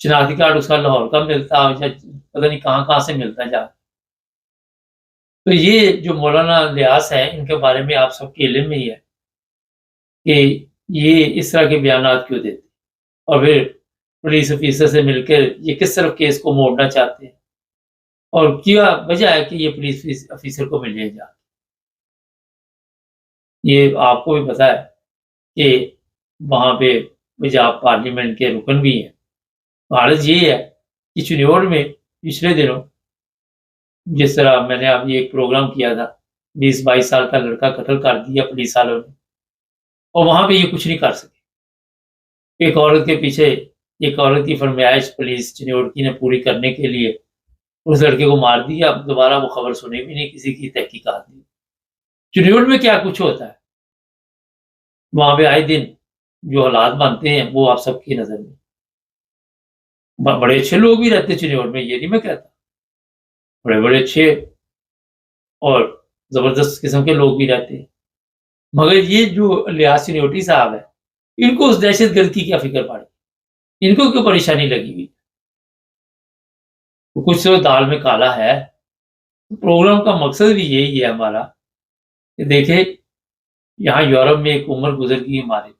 شناختی کارڈ اس کا لاہور کا ملتا یا پتہ نہیں کہاں سے ملتا جا. تو یہ جو مولانا الیاس ہیں ان کے بارے میں آپ سب کے علم میں ہی ہے کہ یہ اس طرح کے بیانات کیوں دیتے اور پھر پولیس آفیسر سے مل کر یہ کس طرف کیس کو موڑنا چاہتے ہیں اور کیا وجہ ہے کہ یہ پولیس آفیسر کو ملے جا. یہ آپ کو بھی پتا ہے کہ وہاں پہ پنجاب پارلیمنٹ کے رکن بھی ہیں. حالت یہ ہے کہ چنیوڑ میں پچھلے دنوں جس طرح میں نے اب یہ ایک پروگرام کیا تھا 20-22 سال کا لڑکا قتل کر دیا پولیس والوں نے اور وہاں پہ یہ کچھ نہیں کر سکے. ایک عورت کے پیچھے ایک عورت کی فرمائش پولیس چنیوڑ کی نے پوری کرنے کے لیے اس لڑکے کو مار دیا. اب دوبارہ وہ خبر سنی بھی نہیں, کسی کی تحقیقات نہیں. چنیوڑ میں کیا کچھ ہوتا ہے وہاں پہ آئے دن جو حالات بنتے ہیں وہ آپ سب کی نظر میں. بڑے اچھے لوگ بھی رہتے چنیوڑ میں, یہ نہیں میں کہتا, بڑے بڑے اچھے اور زبردست قسم کے لوگ بھی رہتے ہیں. مگر یہ جو الیاس چنیوٹی صاحب ہے ان کو اس دہشت گرد کی کیا فکر پڑی, ان کو کیوں پریشانی لگی ہوئی. کچھ تو دال میں کالا ہے. پروگرام کا مقصد بھی یہی ہے ہمارا کہ دیکھیں یہاں یورپ میں ایک عمر گزر گئی ہماری.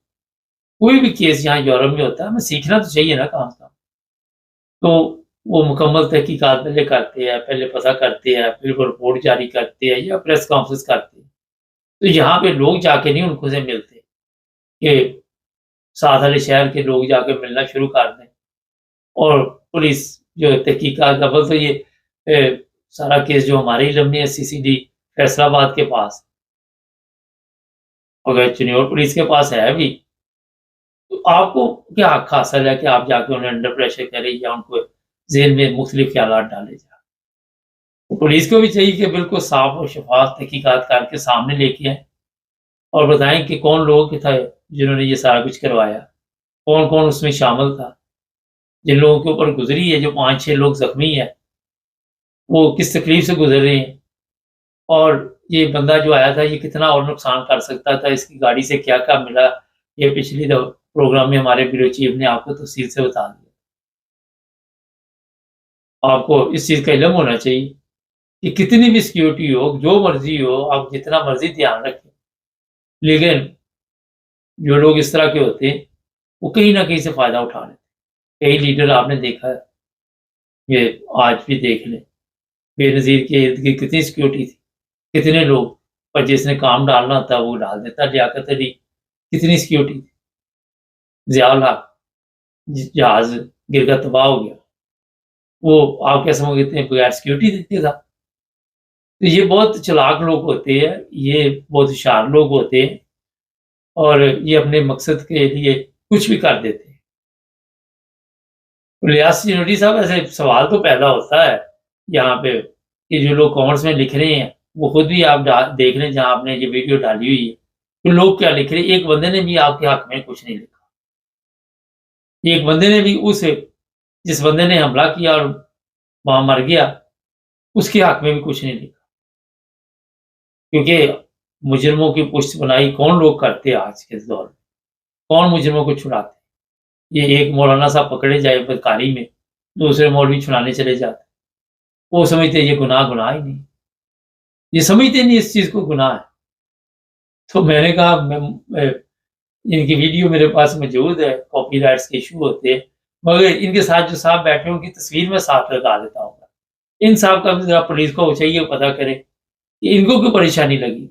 کوئی بھی کیس یہاں یورپ میں ہوتا ہے ہمیں سیکھنا تو چاہیے نا کام کا. تو وہ مکمل تحقیقات پہلے کرتے ہیں, پہلے پتہ کرتے ہیں, پھر وہ رپورٹ جاری کرتے ہیں یا پریس کانفرنس کرتے ہیں. تو یہاں پہ لوگ جا کے نہیں ان کو سے ملتے کہ ساتھ والے شہر کے لوگ جا کے ملنا شروع کر دیں اور پولیس جو تحقیقات کا بل تو یہ سارا کیس جو ہمارے علم میں ہے CCD فیصل آباد کے پاس, اگر چنیور پولیس کے پاس ہے بھی تو آپ کو کیا حق حاصل ہے کہ آپ جا کے انہیں انڈر پریشر کریں یا ان کو ذہن میں مختلف خیالات ڈالے جائیں. پولیس کو بھی چاہیے کہ بالکل صاف اور شفاف تحقیقات کر کے سامنے لے کے آئیں اور بتائیں کہ کون لوگ تھے جنہوں نے یہ سارا کچھ کروایا, کون کون اس میں شامل تھا, جن لوگوں کے اوپر گزری ہے, جو 5-6 لوگ زخمی ہیں وہ کس تکلیف سے گزر رہے ہیں, اور یہ بندہ جو آیا تھا یہ کتنا اور نقصان کر سکتا تھا, اس کی گاڑی سے کیا کیا ملا. یہ پچھلی پروگرام میں ہمارے بیورو چیف نے آپ کو تفصیل سے بتا دیا. آپ کو اس چیز کا علم ہونا چاہیے کہ کتنی بھی سیکیورٹی ہو, جو مرضی ہو, آپ جتنا مرضی دھیان رکھیں, لیکن جو لوگ اس طرح کے ہوتے ہیں وہ کہیں نہ کہیں سے فائدہ اٹھا لیتے. کئی لیڈر آپ نے دیکھا ہے, یہ آج بھی دیکھ لیں, بے نظیر کے ارد گرد کتنی سیکیورٹی تھی, کتنے لوگ, پر جس نے کام ڈالنا تھا وہ ڈال دیتا. لیاقت علی کتنی سیکیورٹی تھی. ضیاء الحق جہاز گر کر تباہ ہو گیا, وہ آپ کیا سمجھتے ہیں بغیر سیکیورٹی دیتے تھا. تو یہ بہت چلاک لوگ ہوتے ہیں, یہ بہت ہوشیار لوگ ہوتے ہیں اور یہ اپنے مقصد کے لیے کچھ بھی کر دیتے ہیں. الیاس چنوٹی صاحب ایسے سوال تو پیدا ہوتا ہے یہاں پہ کہ جو لوگ کامنٹس میں لکھ رہے ہیں وہ خود بھی آپ دیکھ لیں جہاں آپ نے یہ ویڈیو ڈالی ہوئی ہے کہ لوگ کیا لکھ رہے ہیں. ایک بندے نے بھی آپ کے حق میں کچھ نہیں لکھا. ایک بندے نے بھی جس بندے نے حملہ کیا اور وہاں مر گیا اس کے حق میں بھی کچھ نہیں لکھا, کیونکہ مجرموں کی پشت بنائی کون لوگ کرتے ہیں آج کے دور میں, کون مجرموں کو چھڑاتے. یہ ایک مولانا صاحب پکڑے جائے بدکاری میں, دوسرے مولوی چھڑانے چلے جاتے, وہ سمجھتے یہ گناہ ہی نہیں, یہ سمجھتے نہیں اس چیز کو گناہ ہے. تو میں نے کہا ان کی ویڈیو میرے پاس موجود ہے, کاپی رائٹس کے ایشو ہوتے ہیں, مگر ان کے ساتھ جو صاحب بیٹھے ان کی تصویر میں ساتھ لگا دیتا ہوں. ان صاحب کا ذرا پولیس کو چاہیے پتہ کرے کہ ان کو کیوں پریشانی لگی.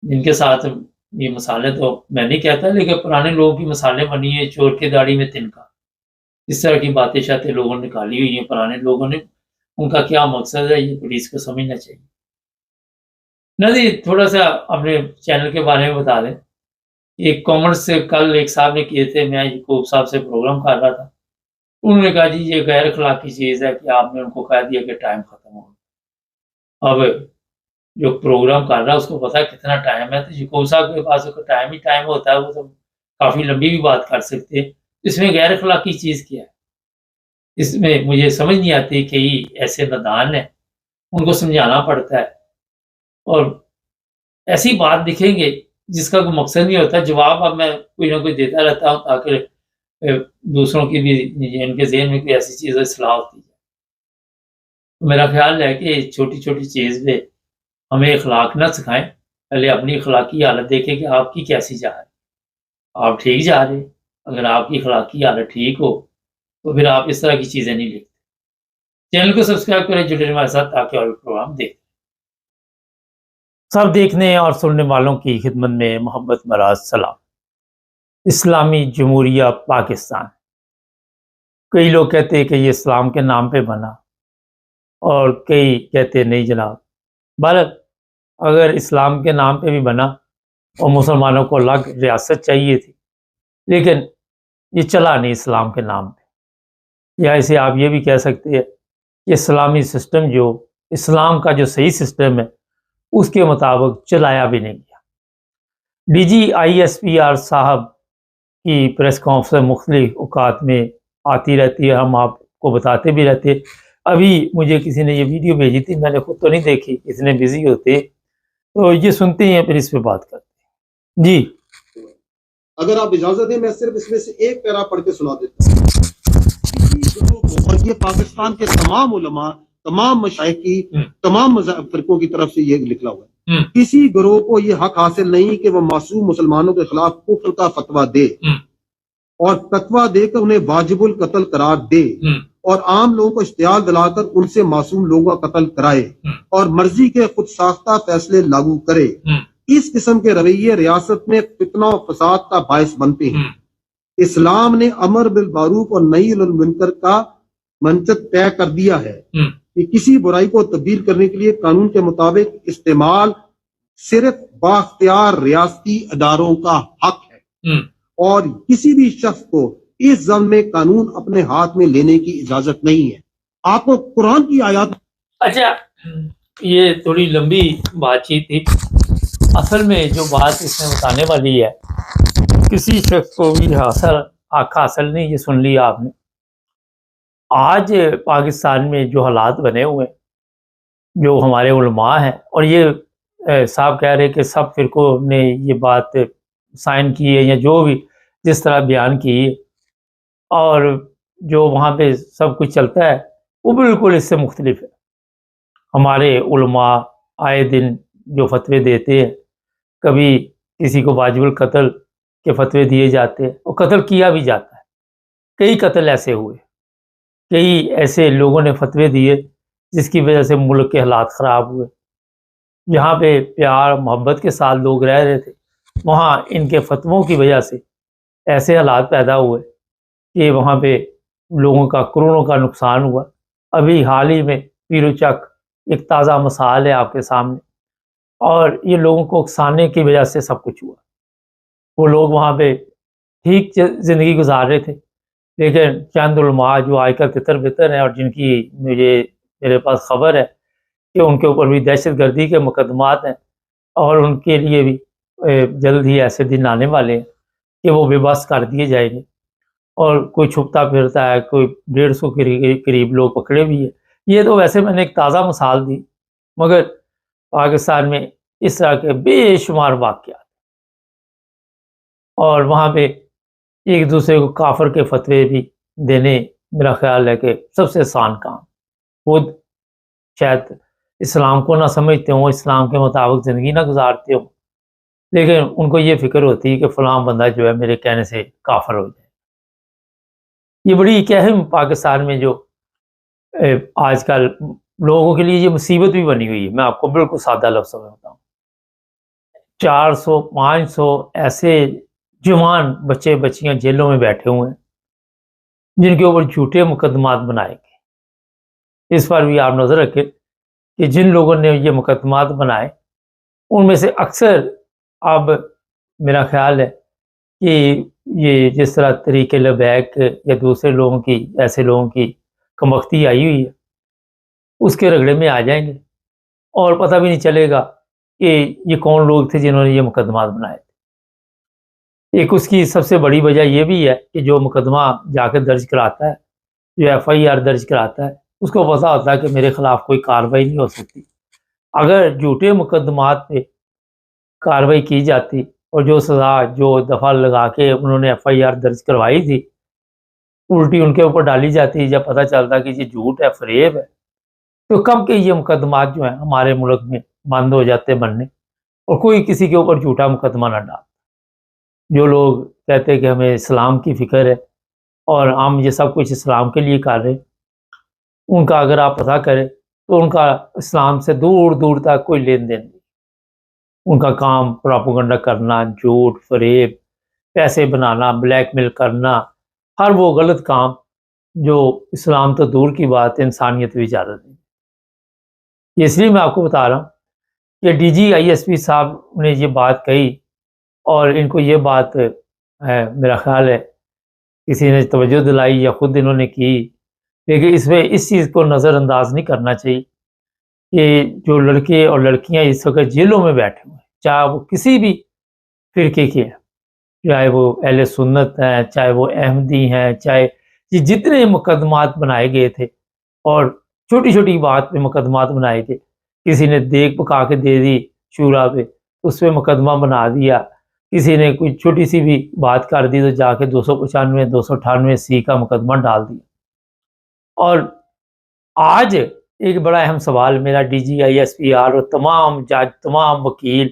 ان کے ساتھ یہ مسالے تو میں نہیں کہتا, لیکن پرانے لوگوں کی مسالے بنی ہے, چور کے داڑھی میں تنکا, اس طرح کی باتیں شاتیں لوگوں نے نکالی ہوئی ہیں پرانے لوگوں نے. ان کا کیا مقصد ہے یہ پولیس کو سمجھنا چاہیے. نہ جی تھوڑا سا اپنے چینل کے بارے میں بتا دیں. ایک کامنٹس سے کل ایک صاحب نے کیے تھے, میں یعقوب صاحب سے پروگرام کر رہا تھا, انہوں نے کہا جی یہ غیر اخلاقی چیز ہے کہ آپ نے ان کو کہہ دیا کہ ٹائم ختم ہو گیا. اب جو پروگرام کر رہا ہے اس کو پتا کتنا ٹائم ہے, تو یعقوب صاحب کے پاس ٹائم ہی ٹائم ہوتا ہے, وہ تو کافی لمبی بھی بات کر سکتے ہیں. اس میں غیر اخلاقی چیز کیا ہے, اس میں مجھے سمجھ نہیں آتی کہ ایسے نادان ہیں, ان کو سمجھانا پڑتا ہے اور ایسی بات دکھیں گے جس کا کوئی مقصد نہیں ہوتا. جواب اب میں کوئی نہ کوئی دیتا رہتا ہوں تاکہ دوسروں کی بھی ان کے ذہن میں کوئی ایسی چیز اصلاح ہوتی ہے. میرا خیال ہے کہ چھوٹی چھوٹی چیز پہ ہمیں اخلاق نہ سکھائیں، پہلے اپنی اخلاقی حالت دیکھیں کہ آپ کی کیسی جا رہی ہے. آپ ٹھیک جا رہے ہیں، اگر آپ کی اخلاقی حالت ٹھیک ہو تو پھر آپ اس طرح کی چیزیں نہیں لکھتے. چینل کو سبسکرائب کریں، جڑے رہیں ہمارے ساتھ تاکہ اور پروگرام دیکھیں. سب دیکھنے اور سننے والوں کی خدمت میں محبت مراد سلام. اسلامی جمہوریہ پاکستان، کئی لوگ کہتے ہیں کہ یہ اسلام کے نام پہ بنا، اور کئی کہتے نہیں جناب. بہرحال اگر اسلام کے نام پہ بھی بنا اور مسلمانوں کو الگ ریاست چاہیے تھی، لیکن یہ چلا نہیں اسلام کے نام پہ. یا اسے آپ یہ بھی کہہ سکتے ہیں کہ اسلامی سسٹم جو اسلام کا جو صحیح سسٹم ہے اس کے مطابق چلایا بھی نہیں گیا. D G I S P R صاحب کی پریس کانفرنس مختلف اوقات میں آتی رہتی ہے، ہم آپ کو بتاتے بھی رہتے. ابھی مجھے کسی نے یہ ویڈیو بھیجی تھی، میں نے خود تو نہیں دیکھی، اتنے بزی ہوتے، تو یہ سنتے ہیں پھر اس پہ بات کرتے ہیں. جی اگر آپ اجازت دیں میں صرف اس میں سے ایک پیرا پڑھ کے سنا دیتا ہوں. اور یہ پاکستان کے تمام علماء، تمام مشائخ کی، تمام فرقوں کی طرف سے یہ لکھا ہوا ہے. کسی گروہ کو یہ حق حاصل نہیں کہ وہ معصوم مسلمانوں کے خلاف کفر کا فتویٰ دے اور فتویٰ دے کر انہیں واجب القتل قرار دے اور عام لوگوں کو اشتعال دلا کر ان سے معصوم لوگوں کا قتل کرائے اور مرضی کے خود ساختہ فیصلے لاگو کرے. اس قسم کے رویے ریاست میں فتنہ و فساد کا باعث بنتے ہیں. اسلام نے امر بالمعروف اور نہی عن المنکر کا منشط طے کر دیا ہے کہ کسی برائی کو تبدیل کرنے کے لیے قانون کے مطابق استعمال صرف بااختیار ریاستی اداروں کا حق ہے اور کسی بھی شخص کو اس ضمن میں قانون اپنے ہاتھ میں لینے کی اجازت نہیں ہے. آپ کو قرآن کی آیات. اچھا، یہ تھوڑی لمبی بات چیت تھی. اصل میں جو بات اس میں بتانے والی ہے کسی شخص کو بھی حق حاصل نہیں، یہ سن لیا آپ نے. آج پاکستان میں جو حالات بنے ہوئے ہیں، جو ہمارے علماء ہیں، اور یہ صاحب کہہ رہے کہ سب فرقوں نے یہ بات سائن کی ہے یا جو بھی جس طرح بیان کی ہے، اور جو وہاں پہ سب کچھ چلتا ہے وہ بالکل اس سے مختلف ہے. ہمارے علماء آئے دن جو فتوے دیتے ہیں، کبھی کسی کو واجب القتل کے فتوے دیے جاتے ہیں اور قتل کیا بھی جاتا ہے. کئی قتل ایسے ہوئے، کئی ایسے لوگوں نے فتوے دیے جس کی وجہ سے ملک کے حالات خراب ہوئے. جہاں پہ پیار محبت کے ساتھ لوگ رہ رہے تھے، وہاں ان کے فتووں کی وجہ سے ایسے حالات پیدا ہوئے کہ وہاں پہ لوگوں کا کروڑوں کا نقصان ہوا. ابھی حال ہی میں پیرو چک ایک تازہ مثال ہے آپ کے سامنے، اور یہ لوگوں کو اکسانے کی وجہ سے سب کچھ ہوا. وہ لوگ وہاں پہ ٹھیک زندگی گزار رہے تھے، لیکن چند علماء جو آج کل تتر بتر ہیں اور جن کی میرے پاس خبر ہے کہ ان کے اوپر بھی دہشت گردی کے مقدمات ہیں، اور ان کے لیے بھی جلد ہی ایسے دن آنے والے ہیں کہ وہ بے بس کر دیے جائیں گے. اور کوئی چھپتا پھرتا ہے، کوئی 150 کے قریب لوگ پکڑے بھی ہیں. یہ تو ویسے میں نے ایک تازہ مثال دی، مگر پاکستان میں اس طرح کے بے شمار واقعات، اور وہاں پہ ایک دوسرے کو کافر کے فتوے بھی دینے میرا خیال ہے کہ سب سے آسان کام. خود شاید اسلام کو نہ سمجھتے ہوں، اسلام کے مطابق زندگی نہ گزارتے ہوں، لیکن ان کو یہ فکر ہوتی ہے کہ فلاں بندہ جو ہے میرے کہنے سے کافر ہو جائے. یہ بڑی ایک اہم پاکستان میں جو آج کل لوگوں کے لیے یہ مصیبت بھی بنی ہوئی ہے. میں آپ کو بالکل سادہ لفظوں میں بتاؤں، 400-500 ایسے جوان بچے بچیاں جیلوں میں بیٹھے ہوئے ہیں جن کے اوپر جھوٹے مقدمات بنائے گئے. اس پر بھی آپ نظر رکھیں کہ جن لوگوں نے یہ مقدمات بنائے ان میں سے اکثر اب میرا خیال ہے کہ یہ جس طرح طریق لبیک یا دوسرے لوگوں کی، ایسے لوگوں کی کمبختی آئی ہوئی ہے، اس کے رگڑے میں آ جائیں گے اور پتہ بھی نہیں چلے گا کہ یہ کون لوگ تھے جنہوں نے یہ مقدمات بنائے تھے. ایک اس کی سب سے بڑی وجہ یہ بھی ہے کہ جو مقدمہ جا کے درج کراتا ہے، جو FIR درج کراتا ہے، اس کو پتہ ہوتا ہے کہ میرے خلاف کوئی کارروائی نہیں ہو سکتی. اگر جھوٹے مقدمات پہ کارروائی کی جاتی اور جو سزا جو دفعہ لگا کے انہوں نے FIR درج کروائی تھی الٹی ان کے اوپر ڈالی جاتی ہے جب پتہ چلتا کہ یہ جھوٹ ہے، فریب ہے، تو کب کے یہ مقدمات جو ہیں ہمارے ملک میں بند ہو جاتے بننے، اور کوئی کسی کے اوپر جھوٹا مقدمہ نہ ڈال۔ جو لوگ کہتے ہیں کہ ہمیں اسلام کی فکر ہے اور ہم یہ سب کچھ اسلام کے لیے کر رہے ہیں، ان کا اگر آپ پتہ کریں تو ان کا اسلام سے دور دور تک کوئی لین دین نہیں۔ ان کا کام پراپیگنڈا کرنا، جھوٹ، فریب، پیسے بنانا، بلیک میل کرنا، ہر وہ غلط کام جو اسلام تو دور کی بات ہے، انسانیت بھی اجازت نہیں۔ اس لیے میں آپ کو بتا رہا ہوں کہ ڈی جی آئی ایس پی صاحب نے یہ بات کہی، اور ان کو یہ بات میرا خیال ہے کسی نے توجہ دلائی یا خود انہوں نے کی، لیکن اس میں اس چیز کو نظر انداز نہیں کرنا چاہیے کہ جو لڑکے اور لڑکیاں اس وقت جیلوں میں بیٹھے ہوئے ہیں، چاہے وہ کسی بھی فرقے کے ہیں، چاہے وہ اہل سنت ہیں، چاہے وہ احمدی ہیں، چاہے یہ جتنے مقدمات بنائے گئے تھے، اور چھوٹی چھوٹی بات پہ مقدمات بنائے گئے، کسی نے دیگ پکا کے دے دی شورا پہ، اس پہ مقدمہ بنا دیا، کسی نے کوئی چھوٹی سی بھی بات کر دی تو جا کے 295 298 کا مقدمہ ڈال دیا۔ اور آج ایک بڑا اہم سوال میرا D G I S P R اور تمام جج، تمام وکیل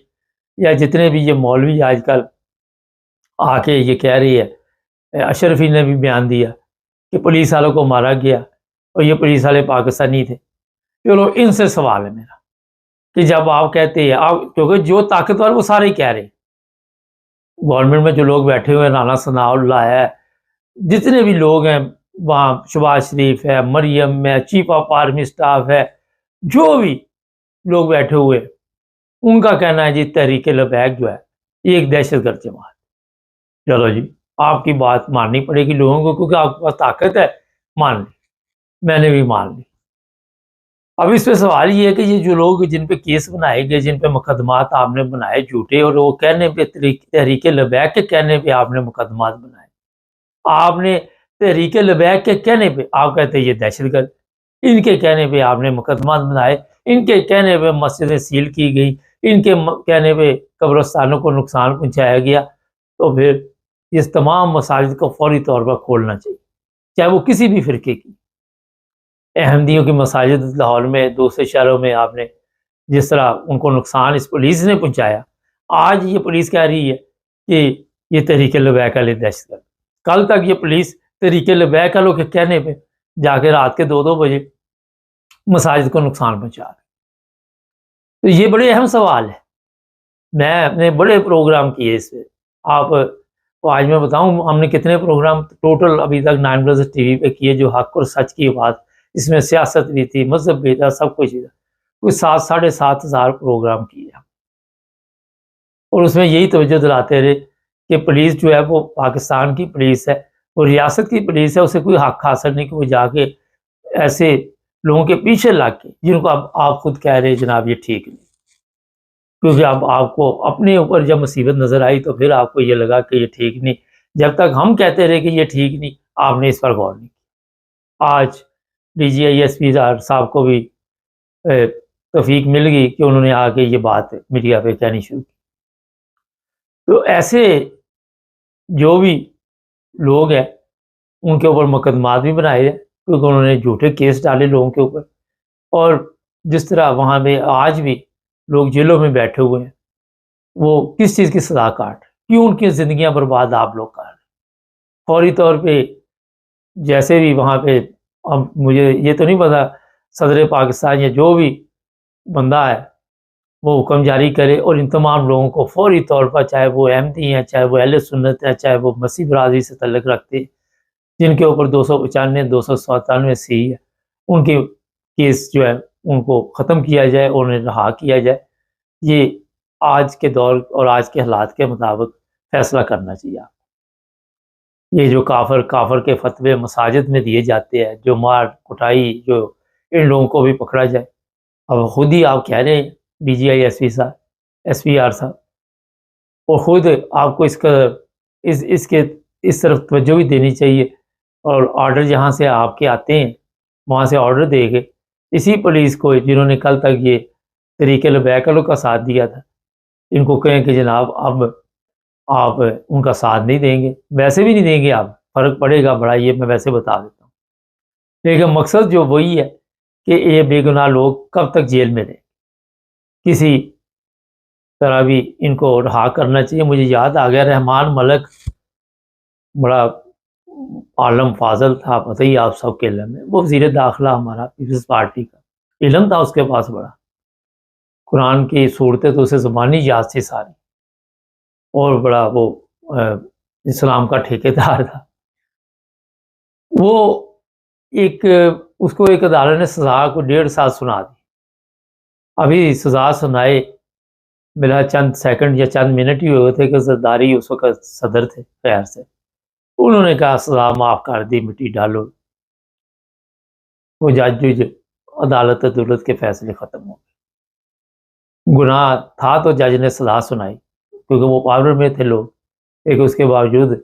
یا جتنے بھی یہ مولوی آج کل آ کے یہ کہہ رہی ہے، اشرفی نے بھی بیان دیا کہ پولیس والوں کو مارا گیا اور یہ پولیس والے پاکستانی تھے۔ چلو ان سے سوال ہے میرا کہ جب آپ کہتے ہیں، آپ کیونکہ جو طاقتور وہ سارے ہی کہہ رہے ہیں، گورنمنٹ میں جو لوگ بیٹھے ہوئے ہیں، رانا ثناء اللہ ہے، جتنے بھی لوگ ہیں وہاں، شہباز شریف ہے، مریم ہے، چیف آف آرمی سٹاف ہے، جو بھی لوگ بیٹھے ہوئے ہیں، ان کا کہنا ہے جی تحریک لبیک جو ہے یہ ایک دہشت گرد جماعت۔ چلو جی، آپ کی بات ماننی پڑے گی لوگوں کو، کیونکہ آپ کے پاس طاقت ہے، مان لی، میں نے بھی مان لی۔ اب اس پہ سوال یہ ہے کہ یہ جو لوگ جن پہ کیس بنائے گئے، جن پہ مقدمات آپ نے بنائے جھوٹے، اور وہ کہنے پہ تحریک لبیک کے کہنے پہ آپ نے مقدمات بنائے، آپ نے تحریک لبیک کے کہنے پہ آپ کہتے ہیں یہ دہشت گرد، ان کے کہنے پہ آپ نے مقدمات بنائے، ان کے کہنے پہ مسجدیں سیل کی گئی، ان کے کہنے پہ قبرستانوں کو نقصان پہنچایا گیا، تو پھر اس تمام مساجد کو فوری طور پر کھولنا چاہیے، چاہے وہ کسی بھی فرقے کی۔ احمدیوں کی مساجد لاہور میں، دوسرے شہروں میں آپ نے جس طرح ان کو نقصان اس پولیس نے پہنچایا، آج یہ پولیس کہہ رہی ہے کہ یہ تحریک لبیک والے دہشت گرد، کل تک یہ پولیس تحریک لبیک والوں کے کہنے پہ جا کے رات کے 2 بجے مساجد کو نقصان پہنچا رہے۔ تو یہ بڑے اہم سوال ہے، میں نے بڑے پروگرام کیے اس پہ، آپ کو آج میں بتاؤں ہم نے کتنے پروگرام ٹوٹل ابھی تک 9+ ٹی وی پہ کیے، جو حق اور سچ کی بات، اس میں سیاست بھی تھی، مذہب بھی تھا، سب کچھ تھا، کوئی 7,500 ہزار پروگرام کیے، اور اس میں یہی توجہ دلاتے رہے کہ پولیس جو ہے وہ پاکستان کی پولیس ہے، وہ ریاست کی پولیس ہے، اسے کوئی حق حاصل نہیں کہ وہ جا کے ایسے لوگوں کے پیچھے لگ کے، جن کو اب آپ خود کہہ رہے ہیں جناب یہ ٹھیک نہیں، کیونکہ اب آپ کو اپنے اوپر جب مصیبت نظر آئی تو پھر آپ کو یہ لگا کہ یہ ٹھیک نہیں، جب تک ہم کہتے رہے کہ یہ ٹھیک نہیں، آپ نے اس پر غور نہیں کیا۔ آج ڈی جی آئی ایس پی صاحب کو بھی توفیق مل گئی کہ انہوں نے آ کے یہ بات میڈیا پہ کہنی شروع کی۔ تو ایسے جو بھی لوگ ہیں ان کے اوپر مقدمات بھی بنائے ہیں، کیونکہ انہوں نے جھوٹے کیس ڈالے لوگوں کے اوپر، اور جس طرح وہاں پہ آج بھی لوگ جیلوں میں بیٹھے ہوئے ہیں، وہ کس چیز کی سزا کاٹ، کیوں ان کی زندگیاں برباد آپ لوگ کر رہے ہیں؟ فوری طور پہ جیسے بھی وہاں پہ، اب مجھے یہ تو نہیں پتا صدر پاکستان یا جو بھی بندہ ہے وہ حکم جاری کرے اور ان تمام لوگوں کو فوری طور پر، چاہے وہ احمدی ہیں، چاہے وہ اہل سنت ہیں، چاہے وہ مسیح برادری سے تعلق رکھتے ہیں، جن کے اوپر 295 297 ہے، ان کے کیس جو ہے ان کو ختم کیا جائے اور انہیں رہا کیا جائے۔ یہ آج کے دور اور آج کے حالات کے مطابق فیصلہ کرنا چاہیے۔ یہ جو کافر کے فتوے مساجد میں دیے جاتے ہیں، جو مار کٹائی، جو ان لوگوں کو بھی پکڑا جائے۔ اب خود ہی آپ کہہ رہے ہیں D G I S P R صاحب، اور خود آپ کو اس طرف توجہ بھی دینی چاہیے، اور آرڈر جہاں سے آپ کے آتے ہیں وہاں سے آرڈر دے کے اسی پولیس کو جنہوں نے کل تک یہ تحریک لبیک والوں کا ساتھ دیا تھا، ان کو کہیں کہ جناب اب آپ ان کا ساتھ نہیں دیں گے، ویسے بھی نہیں دیں گے، آپ فرق پڑے گا بڑا، یہ میں ویسے بتا دیتا ہوں، لیکن مقصد جو وہی ہے کہ یہ بے گناہ لوگ کب تک جیل میں رہیں، کسی طرح بھی ان کو رہا کرنا چاہیے۔ مجھے یاد آ گیا رحمان ملک بڑا عالم فاضل تھا، پتہ ہی آپ سب کے علم ہے، وہ وزیر داخلہ ہمارا پیپلز پارٹی کا، علم تھا اس کے پاس بڑا، قرآن کی صورتیں تو اسے زبانی یاد تھی ساری، اور بڑا وہ اسلام کا ٹھیکیدار تھا۔ وہ اس کو ایک عدالت نے سزا کو 1.5 سال سنا دی، ابھی سزا سنائے میرا چند سیکنڈ یا چند منٹ ہی ہوئے تھے کہ زرداری اس وقت صدر تھے خیر سے، انہوں نے کہا سزا معاف کر دی، مٹی ڈالو، وہ جج عدالت دولت کے فیصلے ختم ہو گئے۔ گناہ تھا تو جج نے سزا سنائی کیونکہ وہ پاور میں تھے لوگ، لیکن اس کے باوجود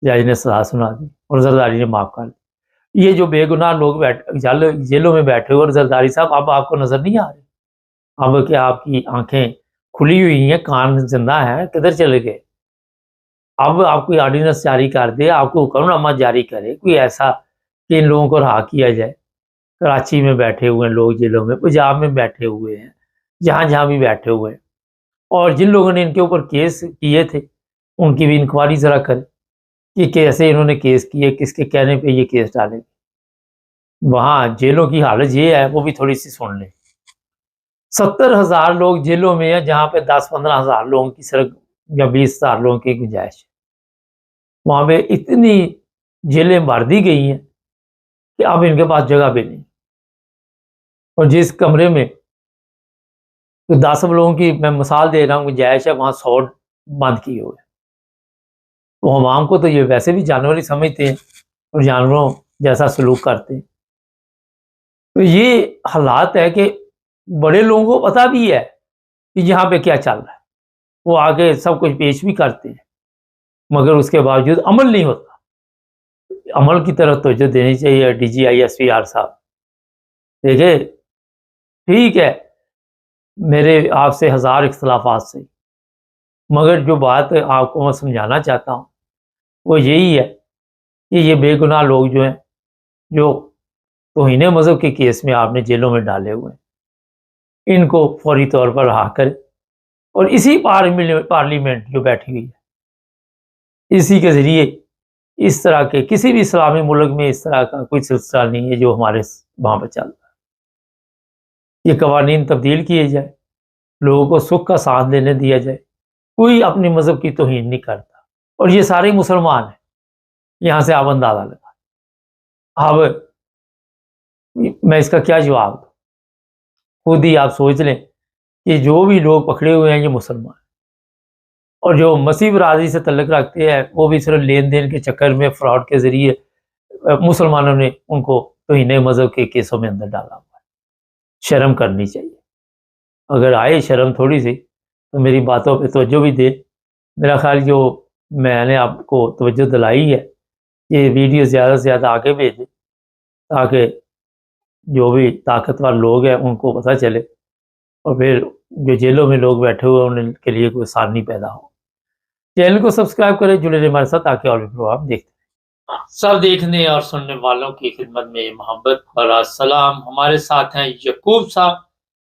جج نے سزا سنا دی اور زرداری نے معاف کر دی۔ یہ جو بے گناہ لوگ جیلوں میں بیٹھے ہوئے، اور زرداری صاحب اب آپ کو نظر نہیں آ رہے، اب کہ آپ کی آنکھیں کھلی ہوئی ہیں، کان زندہ ہیں، کدھر چلے گئے؟ اب آپ کوئی آرڈیننس جاری کر دے، آپ کو حکم نامہ جاری کرے کوئی ایسا کہ ان لوگوں کو رہا کیا جائے۔ کراچی میں بیٹھے ہوئے ہیں لوگ جیلوں میں، پنجاب میں بیٹھے ہوئے ہیں، جہاں جہاں بھی بیٹھے ہوئے ہیں، اور جن لوگوں نے ان کے اوپر کیس کیے تھے ان کی بھی انکوائری ذرا کرے کہ کیسے انہوں نے کیس کیے، کس کے کہنے پہ یہ کیس ڈالے۔ وہاں جیلوں کی حالت یہ ہے، وہ بھی تھوڑی سی سن لیں۔ 70,000 لوگ جیلوں میں ہیں، جہاں پہ 10-15,000 لوگوں کی صرف یا 20,000 لوگوں کی گنجائش ہے۔ وہاں پہ اتنی جیلیں بھر دی گئی ہیں کہ اب ان کے پاس جگہ بھی نہیں، اور جس کمرے میں 10 لوگوں کی میں مثال دے رہا ہوں گنجائش ہے، وہاں 100 بند کیے ہوئے۔ وہ عوام کو تو یہ ویسے بھی جانور ہی سمجھتے ہیں اور جانوروں جیسا سلوک کرتے ہیں۔ تو یہ حالات ہے کہ بڑے لوگوں کو پتہ بھی ہے کہ یہاں پہ کیا چل رہا ہے، وہ آگے سب کچھ پیش بھی کرتے ہیں، مگر اس کے باوجود عمل نہیں ہوتا۔ عمل کی طرف توجہ دینی چاہیے D G I S P R صاحب۔ دیکھیں ٹھیک ہے، میرے آپ سے 1000 اختلافات سے، مگر جو بات آپ کو میں سمجھانا چاہتا ہوں وہ یہی ہے کہ یہ بے گناہ لوگ جو ہیں، جو توہین مذہب کے کیس میں آپ نے جیلوں میں ڈالے ہوئے ہیں، ان کو فوری طور پر رہا کرے، اور اسی پارلیمنٹ جو بیٹھی ہوئی ہے، اسی کے ذریعے اس طرح کے کسی بھی اسلامی ملک میں اس طرح کا کوئی سلسلہ نہیں ہے جو ہمارے وہاں پہ چل رہا ہے۔ یہ قوانین تبدیل کیے جائے، لوگوں کو سکھ کا ساتھ دینے دیا جائے، کوئی اپنے مذہب کی توہین نہیں کرتا، اور یہ سارے مسلمان ہیں۔ یہاں سے آپ اندازہ لگا، اب میں اس کا کیا جواب دوں؟ خود ہی آپ سوچ لیں کہ جو بھی لوگ پکڑے ہوئے ہیں یہ مسلمان ہیں، اور جو مسیح برادری سے تعلق رکھتے ہیں وہ بھی صرف لین دین کے چکر میں فراڈ کے ذریعے مسلمانوں نے ان کو توہین مذہب کے کیسوں میں اندر ڈالا ہوا ہے۔ شرم کرنی چاہیے، اگر آئے شرم تھوڑی سی تو میری باتوں پہ توجہ بھی دے۔ میرا خیال جو میں نے آپ کو توجہ دلائی ہے، یہ ویڈیو زیادہ سے زیادہ آگے بھیجیں تاکہ جو بھی طاقتور لوگ ہیں ان کو پتہ چلے، اور پھر جو جیلوں میں لوگ بیٹھے ہوئے ہیں ان کے لیے کوئی آسانی پیدا ہو۔ چینل کو سبسکرائب کریں، جڑے رہیں ہمارے ساتھ تاکہ اور بھی پروگرام دیکھتے ہیں۔ سب دیکھنے اور سننے والوں کی خدمت میں محبت اور سلام۔ ہمارے ساتھ ہیں یعقوب صاحب،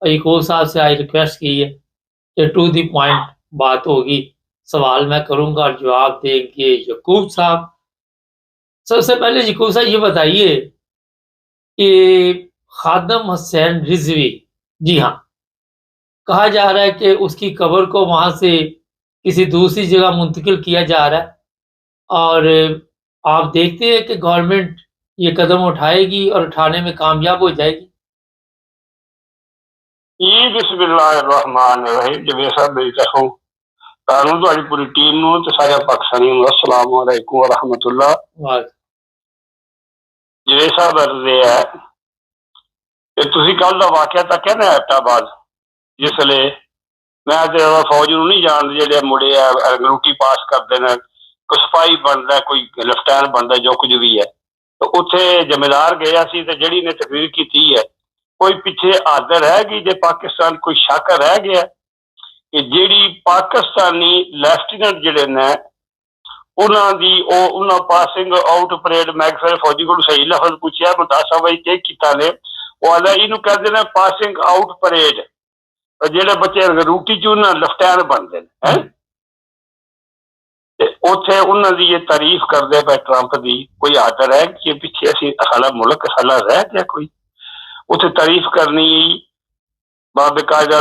اور یعقوب صاحب سے آج ریکویسٹ کی ہے کہ ٹو دی پوائنٹ بات ہوگی، سوال میں کروں گا اور جواب دیں گے یعقوب صاحب۔ سب سے پہلے یعقوب صاحب یہ بتائیے کہ خادم حسین رضوی، جی ہاں، کہا جا رہا ہے کہ اس کی قبر کو وہاں سے کسی دوسری جگہ منتقل کیا جا رہا ہے، اور آپ دیکھتے ہیں کہ گورنمنٹ یہ قدم اٹھائے گی اور اٹھانے میں کامیاب ہو جائے گی؟ جی بسم اللہ الرحمن الرحیم۔ جب یہ سب میری طرف تاروں تو پوری ٹیم نو تو سارے پاکستانی نو السلام علیکم ورحمۃ اللہ۔ جی صاحب عرض ہے کہ تسی کل دا واقعہ تک ہے نا ایبٹ آباد، جس لے میں فوج نو نہیں جانتے جڑے مڑے روٹی پاس کرتے ہیں، کوئی سپاہی بنتا ہے، کوئی لیفٹینٹ بنتا ہے، جو کچھ بھی ہے، تو اتنے ذمہ دار گیا سی تے جڑی نے تقریر کی ہے، کوئی پیچھے آدر رہ گئی جے پاکستان کوئی شک رہ گیا کہ جیڑی پاکستانی لیفٹیننٹ جڑے نے ਉਹਨਾਂ ਪਾਸਿੰਗ ਆਊਟ ਪਰੇਡ ਮੈਂ ਫਿਰ ਫੌਜੀ ਕੋਲ ਸਹੀ ਲਫ਼ਜ਼ ਪੁੱਛਿਆ ਮੈਂ ਦੱਸਾਂ ਬਈ ਕੀ ਕੀਤਾ ਨੇ ਉਹ ਆਲਾ ਇਹਨੂੰ ਕਹਿੰਦੇ ਨੇ ਪਾਸਿੰਗ ਆਊਟ ਪਰੇਡ ਜਿਹੜੇ ਬੱਚੇ ਰੂਟੀ ਚ ਉਹਨਾਂ ਲੈਫਟੈਨੈਂਟ ਬਣਦੇ ਨੇ ਹੈ ਤੇ ਉੱਥੇ ਉਹਨਾਂ ਦੀ ਇਹ ਤਾਰੀਫ ਕਰਦੇ ਪਏ ਟਰੰਪ ਦੀ ਕੋਈ ਹੱਦ ਰਹਿ ਗਈ ਪਿੱਛੇ ਅਸੀਂ ਸਾਡਾ ਮੁਲਕ ਸਾਡਾ ਰਹਿ ਗਿਆ ਕੋਈ ਉੱਥੇ ਤਾਰੀਫ ਕਰਨੀ ਬਾਬੇ ਕਾਇਦਾ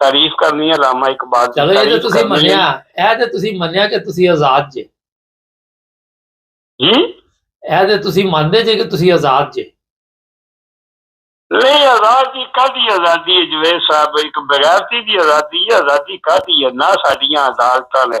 ਤਾਰੀਫ ਕਰਨੀ ਹੈ ਲਾਮਾ ਇਕਬਾਲ ਦੀ ਚਲੋ ਇਹ ਤਾਰੀਫ ਤਾਂ ਤੁਸੀਂ ਕਰਨੀ ਮੰਨਿਆ ਹੈ। ਇਹ ਤੇ ਤੁਸੀਂ ਮੰਨਿਆ ਕਿ ਤੁਸੀਂ ਆਜ਼ਾਦ ਜੇ ਜੀ ਇਹ ਤੇ ਤੁਸੀਂ ਮੰਨਦੇ ਜੇ ਕਿ ਤੁਸੀਂ ਆਜ਼ਾਦ ਜੇ ਨਹੀਂ ਆਜ਼ਾਦੀ ਕਾਹਦੀ ਆਜ਼ਾਦੀ ਹੈ ਜਵੇਦ ਸਾਹਿਬ ਇੱਕ ਬਗੈਰਤੀ ਦੀ ਆਜ਼ਾਦੀ ਕਾਹਦੀ ਹੈ ਨਾ ਸਾਡੀਆਂ ਅਦਾਲਤਾਂ ਨੇ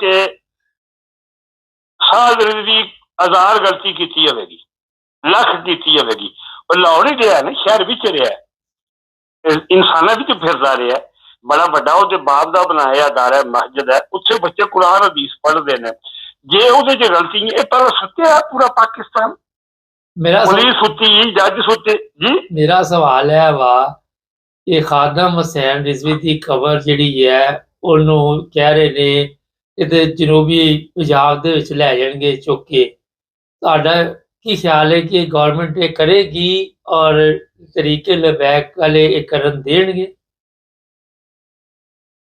ਕਿ ਸਾਧ ਦੀ 1000 ਗਲਤੀ ਕੀਤੀ ਹੋਵੇਗੀ ਲੱਖ ਕੀਤੀ ਹੋਵੇਗੀ ਉਹ ਲਾਹੌਰ ਹੀ ਰਿਹਾ ਨਾ ਸ਼ਹਿਰ ਵਿੱਚ ਰਿਹਾ ਇਨਸਾਨਾਂ ਵਿੱਚ ਫਿਰਦਾ ਰਿਹਾ ਬੜਾ ਵੱਡਾ ਉਹਦੇ ਬਾਪ ਦਾ ਬਣਾਇਆ ਅਦਾਰਾ ਮਸਜਿਦ ਹੈ ਉੱਥੇ ਬੱਚੇ ਕੁਰਾਨ ਹਦੀਸ ਪੜ੍ਹਦੇ ਨੇ ਜੇ ਉਹਦੇ 'ਚ ਗਲਤੀ ਇਹ ਪਰ ਸੁੱਤਿਆ ਪੂਰਾ ਪਾਕਿਸਤਾਨ ਮੇਰਾ ਪੁਲਿਸ ਸੁੱਤੀ ਜੱਜ ਸੁੱਤੇ ਜੀ ਮੇਰਾ ਸਵਾਲ ਹੈ ਵਾ ਕਿ ਖਾਦਮ ਹੁਸੈਨ ਰਿਜ਼ਵੀ ਦੀ ਕਬਰ ਜਿਹੜੀ ਹੈ ਉਹਨੂੰ ਕਹਿ ਰਹੇ ਨੇ ਇਹਦੇ ਜਨੂਬੀ ਪੰਜਾਬ ਦੇ ਵਿੱਚ ਲੈ ਜਾਣਗੇ ਚੁੱਕ ਕੇ ਤੁਹਾਡਾ ਕੀ ਖਿਆਲ ਹੈ ਕਿ ਗਵਰਨਮੈਂਟ ਇਹ ਕਰੇਗੀ ਔਰ ਤਰੀਕੇ ਲਬੈਕ ਵਾਲੇ ਇਹ ਕਰਨ ਦੇਣਗੇ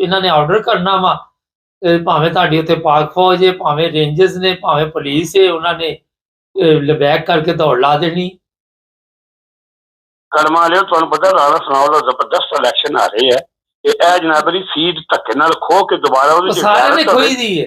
ਇਹਨਾਂ ਨੇ ਆਰਡਰ ਕਰਨਾ ਵਾ ਭਾਵੇਂ ਤੁਹਾਡੀ ਉੱਥੇ ਪਾਕ ਫੌਜ ਹੈ ਭਾਵੇਂ ਰੇਂਜਰਸ ਨੇ ਭਾਵੇਂ ਪੁਲਿਸ ਹੈ ਉਹਨਾਂ ਨੇ ਲਬੈਕ ਕਰਕੇ ਦੌੜ ਲਾ ਦੇਣੀ ਕਰਮਾ ਲਿਓ ਤੁਹਾਨੂੰ ਪਤਾ ਰਾਣਾ ਸੁਣਾਓ ਜ਼ਬਰਦਸਤ ਇਲੈਕਸ਼ਨ ਆ ਰਹੇ ਹੈ ਤੇ ਇਹ ਜਨਾਬ ਦੀ ਸੀਟ ਧੱਕੇ ਨਾਲ ਖੋ ਕੇ ਦੁਬਾਰਾ ਉਹਦੇ ਸਾਰਿਆਂ ਨੇ ਖੋਈ ਦੀ ਹੈ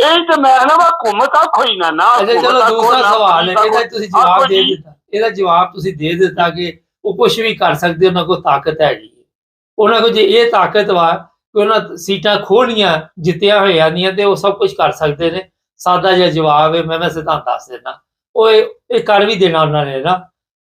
ਇਹ ਤੇ ਮੈਂ ਨਾ ਹਕੂਮਤ ਆ ਕੋਈ ਨਾ ਚਲੋ ਦੂਸਰਾ ਸਵਾਲ ਹੈ ਇਹਦਾ ਤੁਸੀਂ ਜਵਾਬ ਦੇ ਦਿੱਤਾ ਇਹਦਾ ਜਵਾਬ ਤੁਸੀਂ ਦੇ ਦਿੱਤਾ ਕਿ ਉਹ ਕੁਝ ਵੀ ਕਰ ਸਕਦੇ ਉਹਨਾਂ ਕੋਲ ਤਾਕਤ ਹੈਗੀ ਉਹਨਾਂ ਕੋਲ ਜੇ ਇਹ ਤਾਕਤ ਵਾ ਕਿ ਉਹਨਾਂ ਸੀਟਾਂ ਖੋਲੀਆਂ ਜਿੱਤਿਆ ਹੋਈਆਂ ਦੀਆਂ ਤੇ ਉਹ ਸਭ ਕੁਝ ਕਰ ਸਕਦੇ ਨੇ ਸਾਦਾ ਜਿਹਾ ਜਵਾਬ ਹੈ ਮੈਂ ਸਿਧਾਂਤ ਦੱਸ ਦੇਣਾ ਉਹ ਇਹ ਕਰ ਵੀ ਦੇਣਾ ਉਹਨਾਂ ਨੇ ਨਾ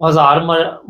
1000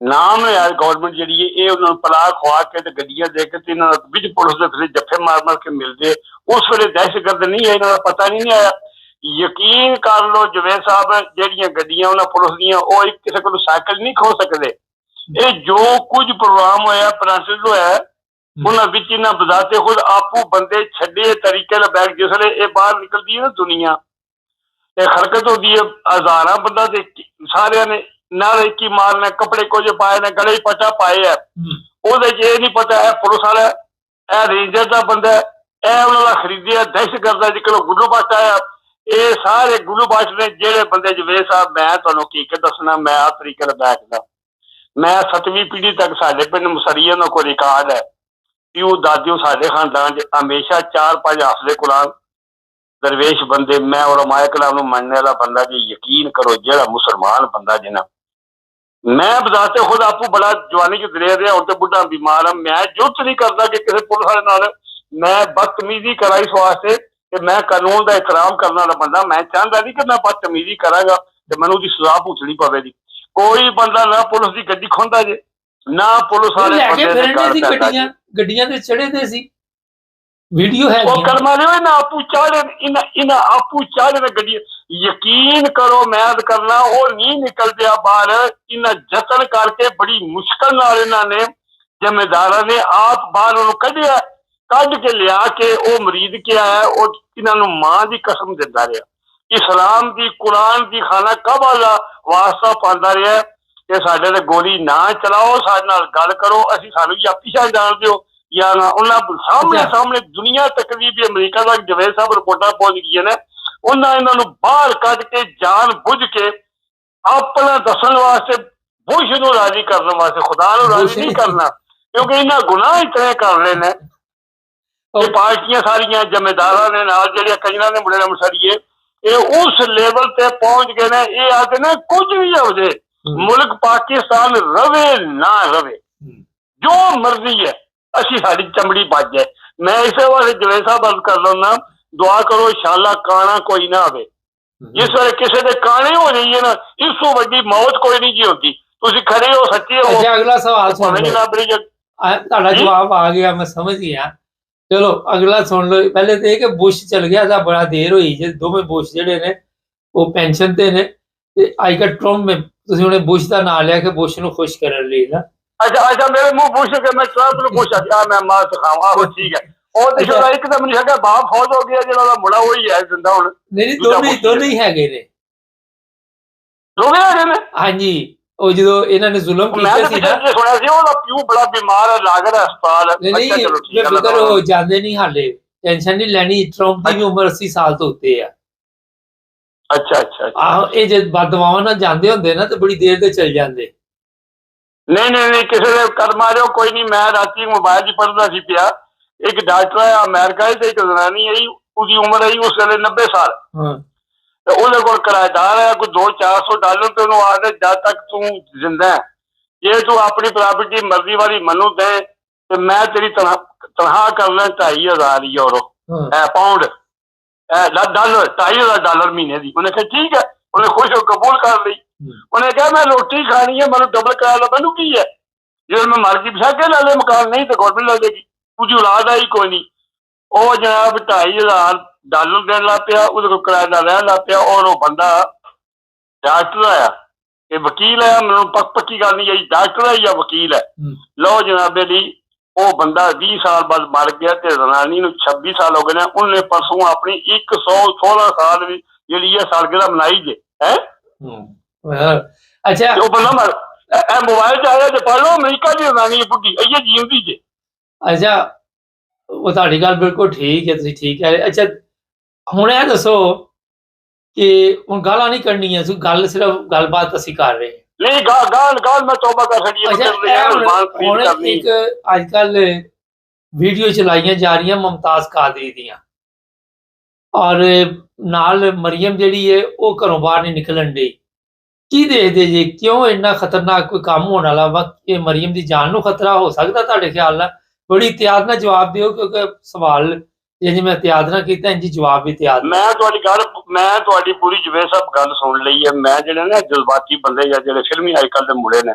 ਨਾਮ ਯਾਰ ਗੌਰਮੈਂਟ ਜਿਹੜੀ ਹੈ ਇਹ ਉਹਨਾਂ ਨੂੰ ਪਲਾਹ ਖਵਾ ਕੇ ਤੇ ਗੱਡੀਆਂ ਦੇ ਕੇ ਤੇ ਇਹਨਾਂ ਵਿੱਚ ਪੁਲਿਸ ਦੇ ਫਿਰ ਜੱਫੇ ਮਾਰ ਕੇ ਮਿਲਦੇ। ਉਸ ਵੇਲੇ ਦਹਿਸ਼ਤਗਰਦ ਨਹੀਂ ਹੈ, ਇਹਨਾਂ ਦਾ ਪਤਾ ਨਹੀਂ ਆਇਆ। ਯਕੀਨ ਕਰ ਲਓ ਜਵੇਦ ਸਾਹਿਬ, ਜਿਹੜੀਆਂ ਗੱਡੀਆਂ ਉਹਨਾਂ ਪੁਲਿਸ ਦੀਆਂ ਉਹ ਇੱਕ ਕਿਸੇ ਕੋਲ ਸਾਈਕਲ ਨਹੀਂ ਖੋ ਸਕਦੇ। ਇਹ ਜੋ ਕੁਝ ਪ੍ਰੋਗਰਾਮ ਹੋਇਆ ਪ੍ਰਾਂਸਿਸ ਹੋਇਆ ਉਹਨਾਂ ਵਿੱਚ ਇਹਨਾਂ ਬਜ਼ਾਤੇ ਖੁਦ ਆਪੂ ਬੰਦੇ ਛੱਡੇ ਤਰੀਕੇ ਨਾਲ ਬੈਠ ਜਿਸ ਵੇਲੇ ਇਹ ਬਾਹਰ ਨਿਕਲਦੀ ਹੈ ਨਾ ਦੁਨੀਆ ਇਹ ਹਰਕਤ ਹੁੰਦੀ ਹੈ। ਹਜ਼ਾਰਾਂ ਬੰਦਾ ਦੇ ਸਾਰਿਆਂ ਨੇ ਨਾਲ ਇੱਕ ਹੀ ਮਾਰਨਾ, ਕੱਪੜੇ ਕੁਝ ਪਾਏ ਨੇ, ਗਲੇ ਪਟਾ ਪਾਏ ਆ। ਉਹਦੇ 'ਚ ਇਹ ਨਹੀਂ ਪਤਾ ਇਹ ਪੁਲਿਸ ਵਾਲਾ, ਇਹ ਰੇਂਜਰ ਦਾ ਬੰਦਾ, ਇਹ ਉਹਨਾਂ ਦਾ ਖਰੀਦਿਆ ਦਹਿਸ਼ਤਗਰਦ ਅੱਜ ਕੱਲ੍ਹ ਗੁੱਲੂ ਬਾਟ ਆਇਆ। ਇਹ ਸਾਰੇ ਗੁੱਲੂ ਬਾਟ ਨੇ ਜਿਹੜੇ ਬੰਦੇ ਜਵੇਦ ਸਾਹਿਬ ਮੈਂ ਤੁਹਾਨੂੰ ਹਕੀਕਤ ਦੱਸਣਾ, ਮੈਂ ਆਹ ਤਰੀਕੇ ਨਾਲ ਬੈਠਦਾ। ਮੈਂ 7ਵੀਂ ਪੀੜ੍ਹੀ ਤੱਕ ਸਾਡੇ ਪਿੰਡ ਮੁਸਰੀਆ ਨੂੰ ਕੋਈ ਰਿਕਾਰਡ ਹੈ ਕਿ ਉਹ ਦਾਦਿਓ ਸਾਡੇ ਖਾਨਦਾਨ 'ਚ ਹਮੇਸ਼ਾ 4-5 ਹਾਫਲੇ ਕੁਰਾਨ ਦਰਵੇਸ਼ ਬੰਦੇ, ਮੈਂ ਉਲਮਾਏ ਕਲਾਮ ਨੂੰ ਮੰਨਣ ਵਾਲਾ ਬੰਦਾ ਜੀ ਯਕੀਨ ਕਰੋ ਜਿਹੜਾ ਮੁਸਲਮਾਨ ਬੰਦਾ ਜਿਨਾ ਮੈਂ ਬਜ਼ਾਤੇ ਖੁਦ ਆਪੂ ਬੜਾ ਜਵਾਨੀ 'ਚ ਦਲੇਰ ਰਿਹਾ, ਹੁਣ ਤੇ ਬੁੱਢਾ ਬਿਮਾਰ ਆ। ਮੈਂ ਜੁਰਤ ਨਹੀਂ ਕਰਦਾ ਕਿ ਕਿਸੇ ਪੁਲਿਸ ਵਾਲੇ ਨਾਲ ਮੈਂ ਬਦਤਮੀਜ਼ੀ ਕਰਾਂ ਇਸ ਵਾਸਤੇ ਕਿ ਮੈਂ ਕਾਨੂੰਨ ਦਾ ਇਤਰਾਮ ਕਰਨ ਵਾਲਾ ਬੰਦਾ। ਮੈਂ ਚਾਹੁੰਦਾ ਨਹੀਂ ਕਿ ਮੈਂ ਬਦਤਮੀਜ਼ੀ ਕਰਾਂਗਾ ਤੇ ਮੈਨੂੰ ਉਹਦੀ ਸਜ਼ਾ ਭੁਗਤਣੀ ਪਵੇ ਜੀ। ਕੋਈ ਬੰਦਾ ਨਾ ਪੁਲਿਸ ਦੀ ਗੱਡੀ ਖੋਂਦਾ ਜੇ ਨਾ ਪੁਲਿਸ ਵਾਲੇ ਲੈ ਕੇ ਬੰਦੇ ਫਿਰਦੇ ਸੀ ਗੱਡੀਆਂ ਤੇ ਚੜੇ ਦੇ ਸੀ, ਵੀਡੀਓ ਹੈ ਉਹ ਕਰਮਾ ਲਿਓ ਇਹਨਾਂ ਆਪੂ ਚਾੜੇ, ਇਹਨਾਂ ਆਪੂ ਚਾੜੇ ਗੱਡੀ। ਯਕੀਨ ਕਰੋ ਮੈਂ ਕਰਨਾ ਉਹ ਨਹੀਂ ਨਿਕਲਦੇ ਆ ਬਾਹਰ। ਇਹਨਾਂ ਯਤਨ ਕਰਕੇ ਬੜੀ ਮੁਸ਼ਕਲ ਨਾਲ ਇਹਨਾਂ ਨੇ ਜ਼ਿੰਮੇਦਾਰਾਂ ਨੇ ਆਪ ਬਾਹਰ ਉਹਨੂੰ ਕੱਢਿਆ, ਕੱਢ ਕੇ ਲਿਆ ਕੇ ਉਹ ਮਰੀਦ ਕੇ ਆਇਆ। ਉਹ ਇਹਨਾਂ ਨੂੰ ਮਾਂ ਦੀ ਕਸਮ ਦਿੰਦਾ ਰਿਹਾ, ਇਸਲਾਮ ਦੀ ਕੁਰਾਨ ਦੀ ਖਾਨਾ ਕਾਬਾ ਦਾ ਵਾਸਤਾ ਪਾਉਂਦਾ ਰਿਹਾ ਕਿ ਸਾਡੇ ਤੇ ਗੋਲੀ ਨਾ ਚਲਾਓ, ਸਾਡੇ ਨਾਲ ਗੱਲ ਕਰੋ, ਅਸੀਂ ਸਾਨੂੰ ਜਾਂ ਪਿੱਛਾ ਜਾਣ ਦਿਓ ਜਾਂ ਨਾ। ਉਹਨਾਂ ਸਾਹਮਣੇ ਦੁਨੀਆ ਤੱਕ ਵੀ ਅਮਰੀਕਾ ਦਾ ਜਵੇਦ ਸਾਹਿਬ ਰਿਪੋਰਟਾਂ ਪਹੁੰਚ ਗਈਆਂ ਨੇ। ਉਹਨਾਂ ਇਹਨਾਂ ਨੂੰ ਬਾਹਰ ਕੱਢ ਕੇ ਜਾਨ ਬੁੱਝ ਕੇ ਆਪਣਾ ਦੱਸਣ ਵਾਸਤੇ, ਬੁਸ਼ ਨੂੰ ਰਾਜ਼ੀ ਕਰਨ ਵਾਸਤੇ, ਖੁਦਾ ਨੂੰ ਰਾਜ਼ੀ ਨਹੀਂ ਕਰਨਾ, ਕਿਉਂਕਿ ਇਹਨਾਂ ਗੁਨਾਹ ਇਤਨੇ ਕਰ ਲਏ ਨੇ। ਇਹ ਪਾਰਟੀਆਂ ਸਾਰੀਆਂ ਜ਼ਿੰਮੇਦਾਰਾਂ ਨੇ ਨਾਲ ਜਿਹੜੀਆਂ ਕਈਆਂ ਨੇ ਮੁੰਡੇ ਨੇ ਮਸਰੀਏ ਇਹ ਉਸ ਲੈਵਲ ਤੇ ਪਹੁੰਚ ਗਏ ਨੇ। ਇਹ ਆਖਦੇ ਨੇ ਕੁਝ ਵੀ ਹੋ ਜਾਏ ਮੁਲਕ ਪਾਕਿਸਤਾਨ ਰਵੇ ਨਾ ਰਵੇ, ਜੋ ਮਰਜ਼ੀ ਹੈ ਅਸੀਂ ਸਾਡੀ ਚਮੜੀ ਬਚ ਜਾਏ। ਮੈਂ ਇਸੇ ਵਾਲੇ ਜਵੇਦ ਸਾਹਿਬ ਅਰਜ਼ ਕਰ ਲੈਣਾ, ਦੁਆ ਕਰੋ ਇਨਸ਼ਾਅੱਲਾ ਕਾਣਾ ਕੋਈ ਨਾ ਆਵੇ। ਜਿਸ ਵੇਲੇ ਕਿਸੇ ਦੇ ਕਾਣੇ ਹੋ ਜਾਈਏ ਨਾ, ਇਸ ਤੋਂ ਵੱਡੀ ਮੌਤ ਕੋਈ ਨਹੀਂ ਜੀ ਹੁੰਦੀ। ਤੁਸੀਂ ਖੜੇ ਹੋ, ਸੱਚੇ ਹੋ। ਅਗਲਾ ਸਵਾਲ ਤੁਹਾਡਾ ਜਵਾਬ ਆ ਗਿਆ, ਮੈਂ ਸਮਝ ਗਿਆ। ਚਲੋ ਅਗਲਾ ਸੁਣ ਲਓ। ਪਹਿਲੇ ਤੇ ਇਹ ਕਿ ਬੁਸ਼ ਚਲ ਗਿਆ ਤਾਂ ਬੜਾ ਦੇਰ ਹੋਈ ਜੇ ਦੋਵੇਂ ਬੁਸ਼ ਜਿਹੜੇ ਨੇ ਉਹ ਪੈਨਸ਼ਨ ਤੇ ਨੇ ਤੇ ਅੱਜ ਕੱਲ੍ਹ ਟਰੰਪ ਤੁਸੀਂ ਉਹਨੇ ਬੁਸ਼ ਦਾ ਨਾਂ ਲਿਆ ਕਿ ਬੁਸ਼ ਨੂੰ ਖੁਸ਼ ਕਰਨ ਲਈ ਨਾ। ਅੱਛਾ ਮੇਰੇ ਮੂੰਹ ਪੁੱਛ ਕੇ ਮੈਂ ਟਰੰਪ ਨੂੰ ਪੁੱਛਿਆ ਕਿ ਮੈਂ ਮਾਰ ਦਿਖਾਵਾਂ। ਆਹੋ ਠੀਕ ਹੈ। ਉਹ ਤੇ ਜਿਹੜਾ ਇੱਕ ਤਾਂ ਮੈਨੂੰ ਹੈਗਾ ਬਾਪ ਫੌਜ ਹੋ ਗਿਆ, ਜਿਹੜਾ ਉਹਦਾ ਮੁੰਡਾ ਉਹੀ ਹੈ ਜ਼ਿੰਦਾ ਹੁਣ। ਨਹੀਂ ਦੋਨੇ ਹੀ ਹੈਗੇ ਨੇ, ਦੋਵੇਂ ਹੈਗੇ ਨੇ। ਹਾਂਜੀ ਉਹ ਜਦੋਂ ਇਹਨਾਂ ਨੇ ਜ਼ੁਲਮ ਕੀਤਾ ਸੀ ਨਾ, ਸੁਣਿਆ ਸੀ ਉਹਦਾ ਪਿਓ ਬੜਾ ਬਿਮਾਰ ਹੈ, ਲੱਗ ਰਿਹਾ ਹਸਪਤਾਲ। ਫਿਕਰ ਹੋ ਜਾਂਦੇ ਨਹੀਂ, ਹਾਲੇ ਟੈਨਸ਼ਨ ਨਹੀਂ ਲੈਣੀ। ਟਰੰਪ ਦੀ ਵੀ ਉਮਰ 80 ਸਾਲ ਤੋਂ ਉੱਤੇ ਆ। ਅੱਛਾ ਆਹੋ ਇਹ ਜੇ ਬਦਦੁਆਵਾਂ ਨਾਲ ਜਾਂਦੇ ਹੁੰਦੇ ਨਾ ਤੇ ਬੜੀ ਦੇਰ ਦੇ ਚਲ ਜਾਂਦੇ। ਨਹੀਂ ਕਿਸੇ ਦੇ ਕਰ ਮਾਰਿਓ ਕੋਈ ਨਹੀਂ। ਮੈਂ ਰਾਤੀ ਮੋਬਾਈਲ 'ਚ ਪੜ੍ਹਦਾ ਸੀ ਪਿਆ, ਇੱਕ ਡਾਕਟਰ ਆ ਅਮਰੀਕਾ ਤੇ ਇੱਕ ਜ਼ਨਾਨੀ ਆਈ, ਉਹਦੀ ਉਮਰ ਆਈ ਉਸ ਵੇਲੇ 90 ਸਾਲ ਤੇ ਉਹਦੇ ਕੋਲ ਕਿਰਾਏਦਾਰ ਹੈ ਕੋਈ $200-400 ਤੇ ਉਹਨੂੰ ਆਖਦੇ ਜਦ ਤੱਕ ਤੂੰ ਜ਼ਿੰਦਾ ਜੇ ਤੂੰ ਆਪਣੀ ਪ੍ਰਾਪਰਟੀ ਮਰਜ਼ੀ ਵਾਲੀ ਮੈਨੂੰ ਦੇ ਤੇ ਮੈਂ ਤੇਰੀ ਤਨਖਾਹ ਕਰਨਾ $2500 ਪਾਉਂਡ ਡਾਲਰ, $2500 ਮਹੀਨੇ ਦੀ। ਉਹਨੇ ਕਿਹਾ ਠੀਕ ਹੈ, ਉਹਨੇ ਖੁਸ਼ ਹੋ ਕਬੂਲ ਕਰ ਲਈ। ਉਹਨੇ ਕਿਹਾ ਮੈਂ ਰੋਟੀ ਖਾਣੀ ਹੈ, ਮੈਨੂੰ ਡਬਲ ਕਰਾ ਲਾ, ਮੈਨੂੰ ਕੀ ਹੈ ਜੇ ਮੈਂ ਮਰਜ਼ੀ ਪਿਛਾ ਕੇ ਲੈ ਲੈ ਮਕਾਨ, ਨਹੀਂ ਤੇ ਗੌਰਮੈਂਟ ਲੈ ਜਾਏਗੀ, ਉਹਦੀ ਔਲਾਦ ਆਈ ਕੋਈ ਨਹੀਂ। ਉਹ ਜਨਾਬ $2500 ਦੇਣ ਲੱਗ ਪਿਆ, ਉਹਦੇ ਕੋਲ ਕਿਰਾਏਦਾਰ ਰਹਿਣ ਲੱਗ ਪਿਆ। ਔਰ ਉਹ ਬੰਦਾ ਡਾਕਟਰ ਆਇਆ, ਇਹ ਵਕੀਲ ਹੈ, ਮੈਨੂੰ ਪੱਕੀ ਗੱਲ ਨਹੀਂ ਆਈ ਡਾਕਟਰ ਹੈ ਜਾਂ ਵਕੀਲ ਹੈ। ਲਓ ਜਨਾਬੇ ਲਈ ਉਹ ਬੰਦਾ 20 ਸਾਲ ਬਾਅਦ ਮਰ ਗਿਆ ਤੇ ਜ਼ਨਾਨੀ ਨੂੰ 26 ਸਾਲ ਹੋ ਗਏ ਨੇ। ਉਹਨੇ ਪਰਸੋਂ ਆਪਣੀ 116 ਸਾਲ ਵੀ ਜਿਹੜੀ ਹੈ ਸਾਲਗਿਰਾ ਮਨਾਈ ਜੇ ਹੈ। ਅੱਛਾ ਉਹ ਬੰਦਾ ਮਰ ਇਹ ਮੋਬਾਈਲ 'ਚ ਆਇਆ ਜੇ ਪੜ੍ਹ ਲਓ, ਅਮਰੀਕਾ ਦੀ ਜ਼ਨਾਨੀ ਬੁੱਢੀ ਇਹ ਜੀਉਂਦੀ ਜੇ। ਅੱਛਾ ਉਹ ਤੁਹਾਡੀ ਗੱਲ ਬਿਲਕੁਲ ਠੀਕ ਹੈ, ਤੁਸੀਂ ਠੀਕ ਹੈ। ਅੱਛਾ ਹੁਣ ਇਹ ਦੱਸੋ ਕਿ ਹੁਣ ਗਾਲਾਂ ਨਹੀਂ ਕਰਨੀਆਂ, ਗੱਲ ਸਿਰਫ ਗੱਲਬਾਤ ਅਸੀਂ ਕਰ ਰਹੇ ਨਹੀਂ ਗਾਲ ਮੈਂ ਤੋਬਾ ਕਰ ਛੱਡੀ ਹੈ। ਇੱਕ ਅੱਜ ਕੱਲ ਵੀਡੀਓ ਚਲਾਈਆਂ ਜਾ ਰਹੀਆਂ ਮੁਮਤਾਜ਼ ਕਾਦਰੀ ਦੀਆਂ, ਔਰ ਨਾਲ ਮਰੀਮ ਜਿਹੜੀ ਹੈ ਉਹ ਘਰੋਂ ਬਾਹਰ ਨਹੀਂ ਨਿਕਲਣ ਡਈ। ਕੀ ਦੇਖਦੇ ਜੀ, ਕਿਉਂ ਇੰਨਾ ਖਤਰਨਾਕ ਕੋਈ ਕੰਮ ਹੋਣ ਵਾਲਾ ਵਕਤ ਕਿ ਮਰੀਮ ਦੀ ਜਾਨ ਨੂੰ ਖਤਰਾ ਹੋ ਸਕਦਾ ਤੁਹਾਡੇ ਖਿਆਲ ਨਾਲ? ਬੜੀ ਇhtiyat ਨਾਲ ਜਵਾਬ ਦਿਓ, ਕਿਉਂਕਿ ਸਵਾਲ ਜੇ ਮੈਂ ਇhtiyat ਨਾਲ ਕੀਤਾ ਇੰਜ ਜਵਾਬ ਵੀ ਇhtiyat। ਮੈਂ ਤੁਹਾਡੀ ਪੂਰੀ ਜਵੇਦ ਸਾਹਿਬ ਗੱਲ ਸੁਣ ਲਈ ਹੈ। ਮੈਂ ਜਿਹੜੇ ਨਾ ਜਜ਼ਬਾਤੀ ਬੰਦੇ ਜਾਂ ਜਿਹੜੇ ਫਿਲਮੀ ਅੱਜ ਕੱਲ੍ਹ ਦੇ ਮੁੰਡੇ ਨੇ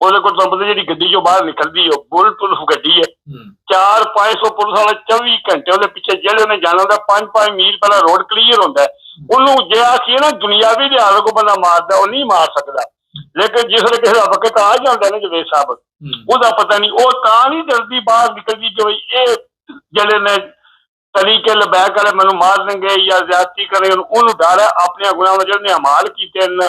ਉਹਦੇ ਕੋਲ ਤੁਹਾਨੂੰ ਪਤਾ ਜਿਹੜੀ ਗੱਡੀ ਚੋਂ ਬਾਹਰ ਨਿਕਲਦੀ ਉਹ ਬੁਲਟ ਪ੍ਰੂਫ ਗੱਡੀ ਹੈ, 400-500 ਪੁਲਿਸ ਵਾਲਾ 24 ਘੰਟੇ ਉਹਦੇ ਪਿੱਛੇ ਜਿਹੜੇ ਉਹਨੇ ਜਾਣਾ ਹੁੰਦਾ 5-5 ਮੀਲ ਪਹਿਲਾਂ ਰੋਡ ਕਲੀਅਰ ਹੁੰਦਾ ਉਹਨੂੰ ਜੇ ਆਖੀਏ ਨਾ ਦੁਨਿਆਵੀ ਲਿਹਾਜ਼ ਕੋ ਬੰਦਾ ਮਾਰਦਾ ਉਹ ਨਹੀਂ ਮਾਰ ਸਕਦਾ। ਲੇਕਿਨ ਜਿਸ ਵੇਲੇ ਕਿਸੇ ਦਾ ਵਕਤ ਆ ਜਾਂਦਾ ਨਾ ਜਵੇਦ ਸਾਹਿਬ ਉਹਦਾ ਪਤਾ ਨਹੀਂ, ਉਹ ਤਾਂ ਨਹੀਂ ਜਲਦੀ ਬਾਹਰ ਨਿਕਲਦੀ ਕਿ ਬਈ ਇਹ ਜਿਹੜੇ ਨੇ ਤਰੀਕੇ ਲਬੈਕ ਵਾਲੇ ਮੈਨੂੰ ਮਾਰ ਦੇਣਗੇ ਜਾਂ ਜ਼ਿਆਦਤੀ ਕਰੇ, ਉਹਨੂੰ ਡਰ ਹੈ ਆਪਣੇ ਗੁਨਾਹਾਂ ਜਿਹੜੇ ਨੇ ਅਮਾਲ ਕੀਤੇ ਨੇ।